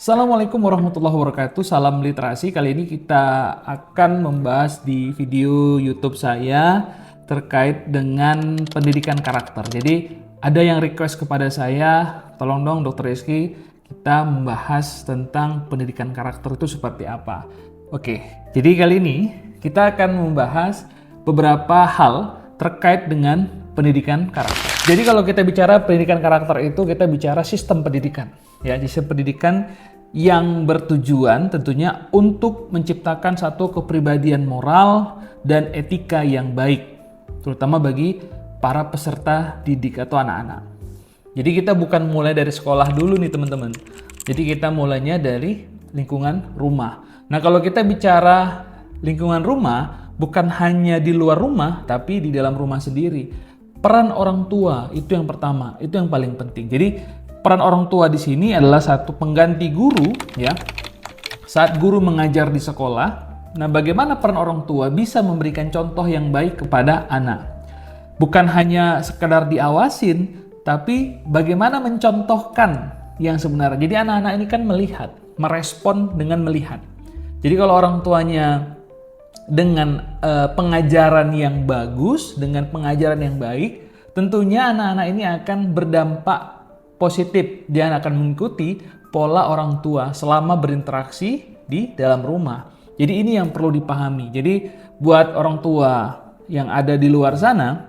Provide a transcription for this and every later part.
Assalamualaikum warahmatullahi wabarakatuh. Salam literasi. Kali ini kita akan membahas di video YouTube saya terkait dengan pendidikan karakter. Jadi ada yang request kepada saya, tolong dong Dr. Rizky, kita membahas tentang pendidikan karakter itu seperti apa. Oke, jadi kali ini kita akan membahas beberapa hal terkait dengan pendidikan karakter. Jadi kalau kita bicara pendidikan karakter itu kita bicara sistem pendidikan. Ya, sistem pendidikan yang bertujuan tentunya untuk menciptakan satu kepribadian moral dan etika yang baik, terutama bagi para peserta didik atau anak-anak. Jadi kita bukan mulai dari sekolah dulu nih teman-teman. Jadi kita mulainya dari lingkungan rumah. Nah kalau kita bicara lingkungan rumah, bukan hanya di luar rumah, tapi di dalam rumah sendiri. Peran orang tua itu yang pertama, itu yang paling penting. Jadi peran orang tua di sini adalah satu pengganti guru, ya. Saat guru mengajar di sekolah, nah bagaimana peran orang tua bisa memberikan contoh yang baik kepada anak. Bukan hanya sekedar diawasin, tapi bagaimana mencontohkan yang sebenarnya. Jadi anak-anak ini kan melihat, merespon dengan melihat. Jadi kalau orang tuanya dengan pengajaran yang bagus, dengan pengajaran yang baik, tentunya anak-anak ini akan berdampak positif. Dia akan mengikuti pola orang tua selama berinteraksi di dalam rumah. Jadi ini yang perlu dipahami. Jadi buat orang tua yang ada di luar sana,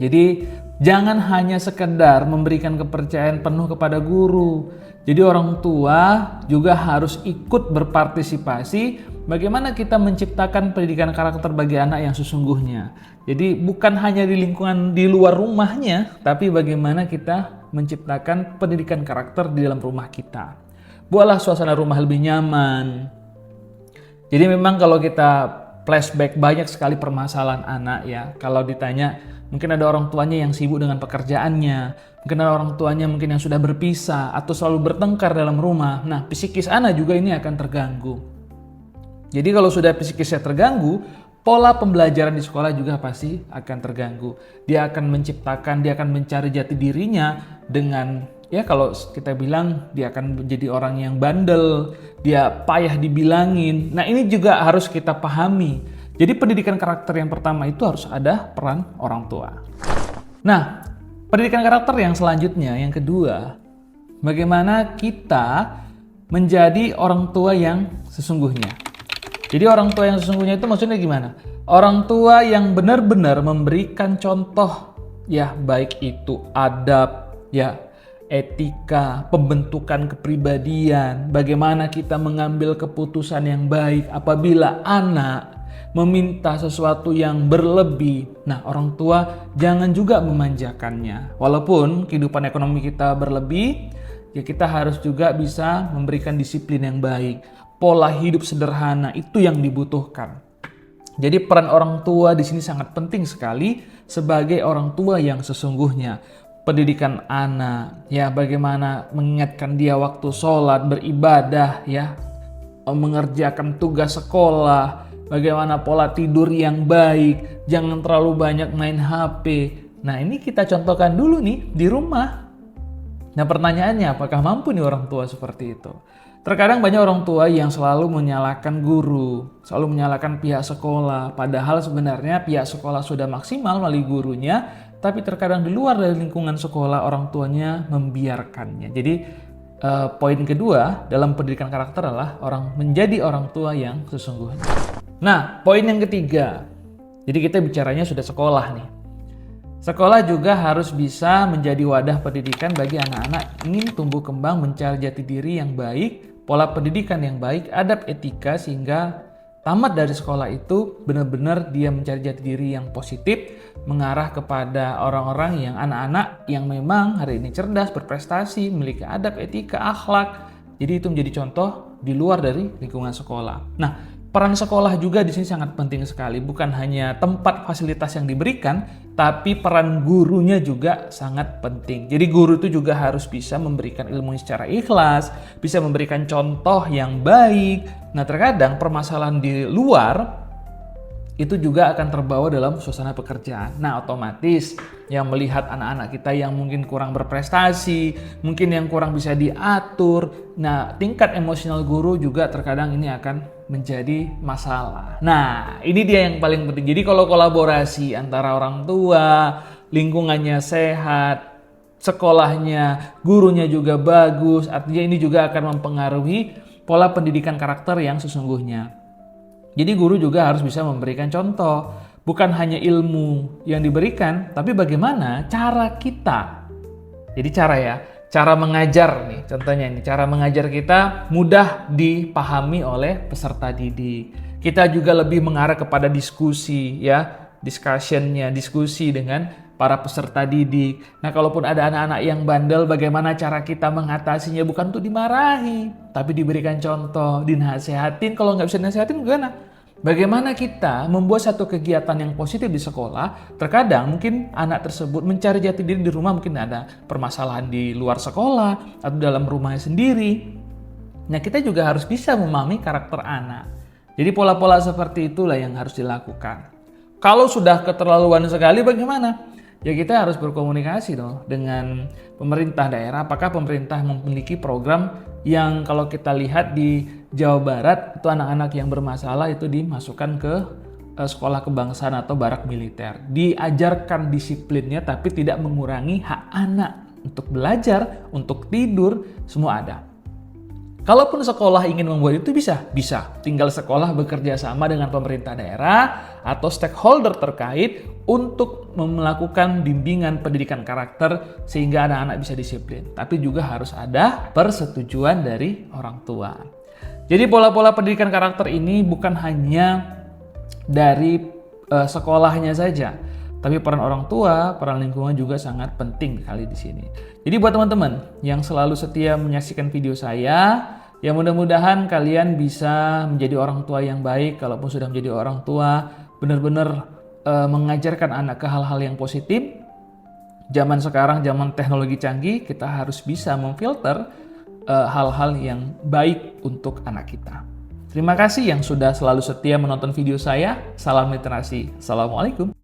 jadi jangan hanya sekedar memberikan kepercayaan penuh kepada guru. Jadi orang tua juga harus ikut berpartisipasi bagaimana kita menciptakan pendidikan karakter bagi anak yang sesungguhnya. Jadi bukan hanya di lingkungan di luar rumahnya, tapi bagaimana kita menciptakan pendidikan karakter di dalam rumah kita. Buatlah suasana rumah lebih nyaman. Jadi memang kalau kita flashback banyak sekali permasalahan anak ya. Kalau ditanya, mungkin ada orang tuanya yang sibuk dengan pekerjaannya, mungkin ada orang tuanya mungkin yang sudah berpisah atau selalu bertengkar dalam rumah. Nah, psikis anak juga ini akan terganggu. Jadi kalau sudah psikisnya terganggu, pola pembelajaran di sekolah juga pasti akan terganggu. Dia akan menciptakan, dia akan mencari jati dirinya dengan, ya kalau kita bilang dia akan menjadi orang yang bandel, dia payah dibilangin. Nah ini juga harus kita pahami. Jadi pendidikan karakter yang pertama itu harus ada peran orang tua. Nah, pendidikan karakter yang selanjutnya, yang kedua, bagaimana kita menjadi orang tua yang sesungguhnya. Jadi orang tua yang sesungguhnya itu maksudnya gimana? Orang tua yang benar-benar memberikan contoh, ya baik itu adab, ya etika, pembentukan kepribadian, bagaimana kita mengambil keputusan yang baik apabila anak meminta sesuatu yang berlebih. Nah, orang tua jangan juga memanjakannya. Walaupun kehidupan ekonomi kita berlebih, ya kita harus juga bisa memberikan disiplin yang baik. Pola hidup sederhana itu yang dibutuhkan. Jadi peran orang tua di sini sangat penting sekali sebagai orang tua yang sesungguhnya. Pendidikan anak, ya bagaimana mengingatkan dia waktu sholat, beribadah, ya mengerjakan tugas sekolah, bagaimana pola tidur yang baik, jangan terlalu banyak main HP. Nah ini kita contohkan dulu nih di rumah. Nah pertanyaannya, apakah mampu nih orang tua seperti itu? Terkadang banyak orang tua yang selalu menyalahkan guru, selalu menyalahkan pihak sekolah, padahal sebenarnya pihak sekolah sudah maksimal melalui gurunya, tapi terkadang di luar dari lingkungan sekolah orang tuanya membiarkannya. Jadi poin kedua dalam pendidikan karakter adalah menjadi orang tua yang sesungguhnya. Nah, poin yang ketiga, jadi kita bicaranya sudah sekolah nih. Sekolah juga harus bisa menjadi wadah pendidikan bagi anak-anak ingin tumbuh kembang, mencari jati diri yang baik, pola pendidikan yang baik, adab etika, sehingga tamat dari sekolah itu benar-benar dia mencari jati diri yang positif, mengarah kepada orang-orang yang anak-anak yang memang hari ini cerdas, berprestasi, memiliki adab etika, akhlak. Jadi itu menjadi contoh di luar dari lingkungan sekolah. Nah, peran sekolah juga di sini sangat penting sekali. Bukan hanya tempat fasilitas yang diberikan, tapi peran gurunya juga sangat penting. Jadi guru itu juga harus bisa memberikan ilmu secara ikhlas, bisa memberikan contoh yang baik. Nah terkadang permasalahan di luar itu juga akan terbawa dalam suasana pekerjaan. Nah, otomatis yang melihat anak-anak kita yang mungkin kurang berprestasi, mungkin yang kurang bisa diatur, nah tingkat emosional guru juga terkadang ini akan menjadi masalah. Nah, ini dia yang paling penting. Jadi kalau kolaborasi antara orang tua, lingkungannya sehat, sekolahnya, gurunya juga bagus, artinya ini juga akan mempengaruhi pola pendidikan karakter yang sesungguhnya. Jadi guru juga harus bisa memberikan contoh, bukan hanya ilmu yang diberikan, tapi bagaimana cara kita. Jadi cara mengajar nih, contohnya ini, cara mengajar kita mudah dipahami oleh peserta didik. Kita juga lebih mengarah kepada diskusi ya, diskusi dengan para peserta didik. Nah, kalaupun ada anak-anak yang bandel, bagaimana cara kita mengatasinya? Bukan untuk dimarahi, tapi diberikan contoh, dinasehatin. Kalau nggak bisa dinasehatin, gimana? Bagaimana kita membuat satu kegiatan yang positif di sekolah? Terkadang mungkin anak tersebut mencari jati diri di rumah, mungkin ada permasalahan di luar sekolah atau dalam rumahnya sendiri. Nah, kita juga harus bisa memahami karakter anak. Jadi pola-pola seperti itulah yang harus dilakukan. Kalau sudah keterlaluan sekali, bagaimana? Ya kita harus berkomunikasi dong dengan pemerintah daerah. Apakah pemerintah memiliki program yang kalau kita lihat di Jawa Barat itu anak-anak yang bermasalah itu dimasukkan ke sekolah kebangsaan atau barak militer. Diajarkan disiplinnya tapi tidak mengurangi hak anak untuk belajar, untuk tidur, semua ada. Kalaupun sekolah ingin membuat itu bisa. Tinggal sekolah bekerja sama dengan pemerintah daerah atau stakeholder terkait untuk melakukan bimbingan pendidikan karakter sehingga anak-anak bisa disiplin. Tapi juga harus ada persetujuan dari orang tua. Jadi pola-pola pendidikan karakter ini bukan hanya dari sekolahnya saja, tapi peran orang tua, peran lingkungan juga sangat penting kali di sini. Jadi buat teman-teman yang selalu setia menyaksikan video saya, ya mudah-mudahan kalian bisa menjadi orang tua yang baik. Kalaupun sudah menjadi orang tua, benar-benar mengajarkan anak ke hal-hal yang positif. Zaman sekarang, zaman teknologi canggih, kita harus bisa memfilter hal-hal yang baik untuk anak kita. Terima kasih yang sudah selalu setia menonton video saya. Salam literasi. Assalamualaikum.